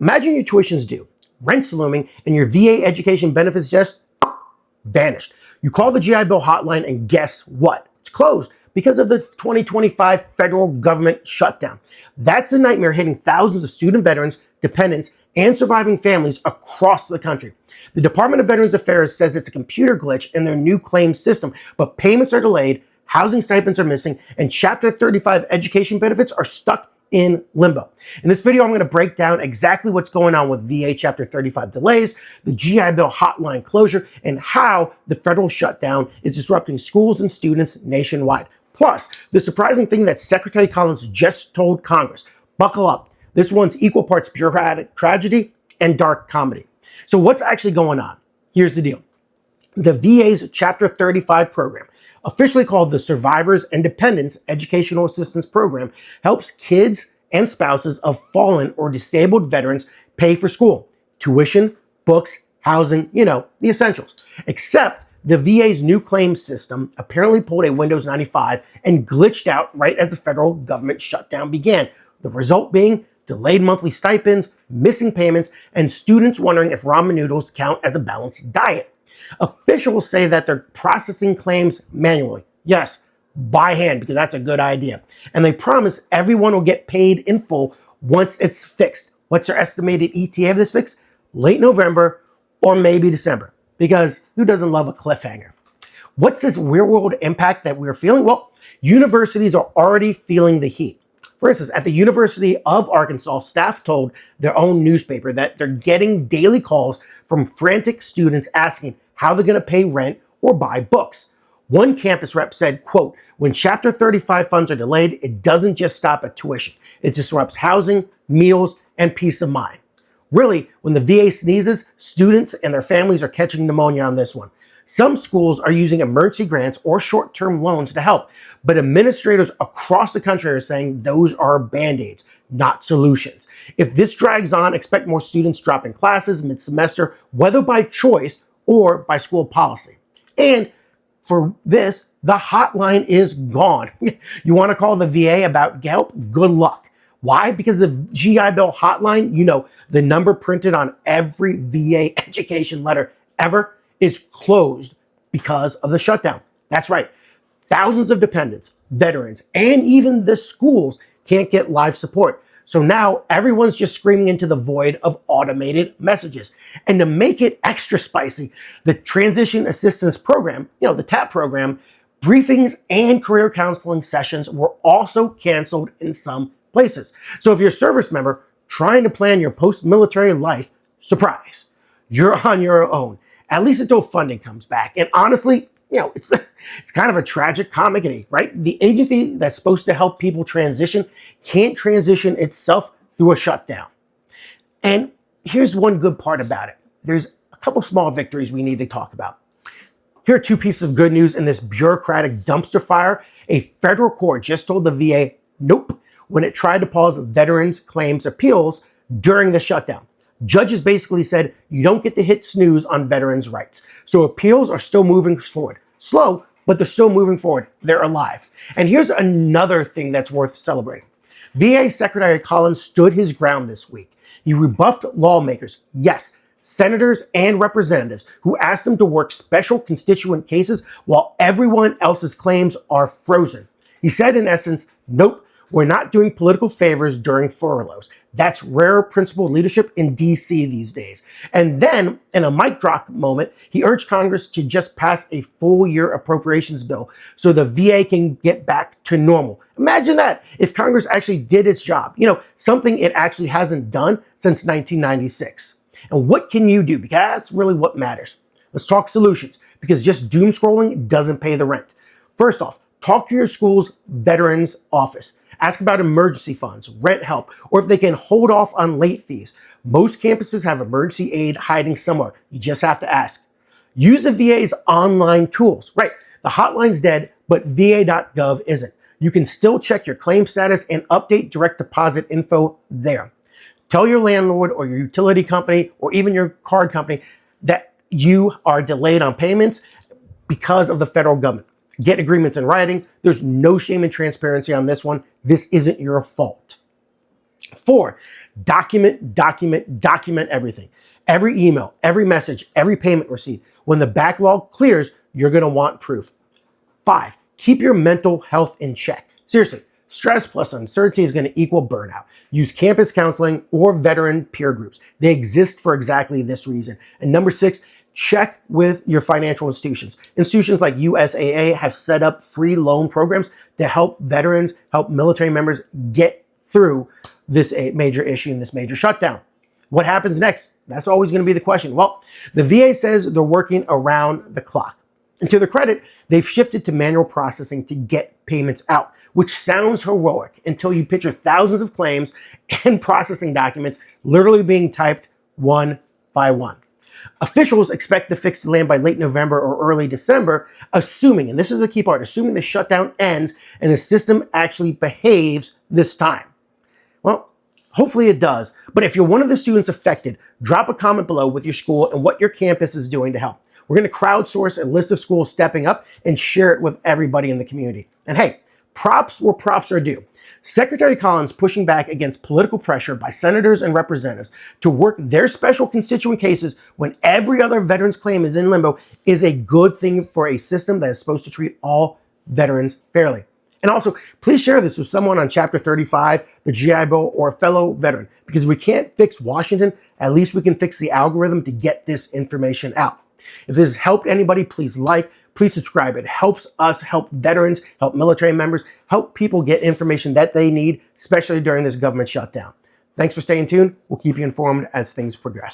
Imagine your tuition's due, rent's looming, and your VA education benefits just vanished. You call the GI Bill hotline and guess what? It's closed because of the 2025 federal government shutdown. That's a nightmare hitting thousands of student veterans, dependents, and surviving families across the country. The Department of Veterans Affairs says it's a computer glitch in their new claims system, but payments are delayed, housing stipends are missing, and Chapter 35 education benefits are stuck in limbo. In this video, I'm going to break down exactly what's going on with VA Chapter 35 delays, the GI Bill hotline closure, and how the federal shutdown is disrupting schools and students nationwide. Plus, the surprising thing that Secretary Collins just told Congress. Buckle up. This one's equal parts bureaucratic tragedy and dark comedy. So what's actually going on? Here's the deal. The VA's Chapter 35 program, officially called the Survivors and Dependents Educational Assistance Program, helps kids and spouses of fallen or disabled veterans pay for school, tuition, books, housing, the essentials. Except the VA's new claims system apparently pulled a Windows 95 and glitched out right as the federal government shutdown began. The result being delayed monthly stipends, missing payments, and students wondering if ramen noodles count as a balanced diet. Officials say that they're processing claims manually. Yes, by hand, because that's a good idea. And they promise everyone will get paid in full once it's fixed. What's their estimated ETA of this fix? Late November or maybe December, because who doesn't love a cliffhanger? What's this real-world impact that we're feeling? Well, universities are already feeling the heat. For instance, at the University of Arkansas, staff told their own newspaper that they're getting daily calls from frantic students asking how they're going to pay rent or buy books. One campus rep said, quote, "When Chapter 35 funds are delayed, it doesn't just stop at tuition. It disrupts housing, meals, and peace of mind." Really, when the VA sneezes, students and their families are catching pneumonia on this one. Some schools are using emergency grants or short-term loans to help, but administrators across the country are saying those are band-aids, not solutions. If this drags on, expect more students dropping classes mid-semester, whether by choice or by school policy. And for this, the hotline is gone. You want to call the VA about help? Good luck. Why? Because the GI Bill hotline, the number printed on every VA education letter ever, is closed because of the shutdown. That's right. Thousands of dependents, veterans, and even the schools can't get live support. So now everyone's just screaming into the void of automated messages. And to make it extra spicy, the Transition Assistance Program, the TAP program, briefings and career counseling sessions were also canceled in some places. So if you're a service member trying to plan your post-military life, surprise, you're on your own, at least until funding comes back. And honestly, it's kind of a tragic comedy, right? The agency that's supposed to help people transition can't transition itself through a shutdown. And here's one good part about it. There's a couple small victories we need to talk about. Here are two pieces of good news in this bureaucratic dumpster fire. A federal court just told the VA, nope, when it tried to pause veterans' claims appeals during the shutdown. Judges basically said you don't get to hit snooze on veterans' rights. So appeals are still moving forward. Slow, but they're still moving forward. They're alive. And here's another thing that's worth celebrating. VA Secretary Collins stood his ground this week. He rebuffed lawmakers, yes, senators and representatives, who asked him to work special constituent cases while everyone else's claims are frozen. He said, in essence, nope, we're not doing political favors during furloughs. That's rare principled leadership in DC these days. And then, in a mic drop moment, he urged Congress to just pass a full-year appropriations bill so the VA can get back to normal. Imagine that, if Congress actually did its job, something it actually hasn't done since 1996. And what can you do? Because that's really what matters. Let's talk solutions, because just doom scrolling doesn't pay the rent. First off, talk to your school's veterans office. Ask about emergency funds, rent help, or if they can hold off on late fees. Most campuses have emergency aid hiding somewhere. You just have to ask. Use the VA's online tools. Right, the hotline's dead, but va.gov isn't. You can still check your claim status and update direct deposit info there. Tell your landlord or your utility company or even your card company that you are delayed on payments because of the federal government. Get agreements in writing. There's no shame in transparency on this one. This isn't your fault. 4, Document, document, document everything. Every email, every message, every payment receipt. When the backlog clears, you're going to want proof. 5, keep your mental health in check. Seriously, stress plus uncertainty is going to equal burnout. Use campus counseling or veteran peer groups. They exist for exactly this reason. And number 6, check with your financial institutions. Institutions like USAA have set up free loan programs to help veterans, help military members get through this major issue and this major shutdown. What happens next? That's always going to be the question. Well, the VA says they're working around the clock. And to their credit, they've shifted to manual processing to get payments out, which sounds heroic until you picture thousands of claims and processing documents literally being typed one by one. Officials expect the fix to land by late November or early December, assuming, and this is the key part, assuming the shutdown ends and the system actually behaves this time. Well, hopefully it does. But if you're one of the students affected, drop a comment below with your school and what your campus is doing to help. We're going to crowdsource a list of schools stepping up and share it with everybody in the community. And hey, props where props are due. Secretary Collins pushing back against political pressure by senators and representatives to work their special constituent cases when every other veteran's claim is in limbo is a good thing for a system that is supposed to treat all veterans fairly. And also, please share this with someone on Chapter 35, the GI Bill, or a fellow veteran, because we can't fix Washington. At least we can fix the algorithm to get this information out. If this has helped anybody, please like, please subscribe. It helps us help veterans, help military members, help people get information that they need, especially during this government shutdown. Thanks for staying tuned. We'll keep you informed as things progress.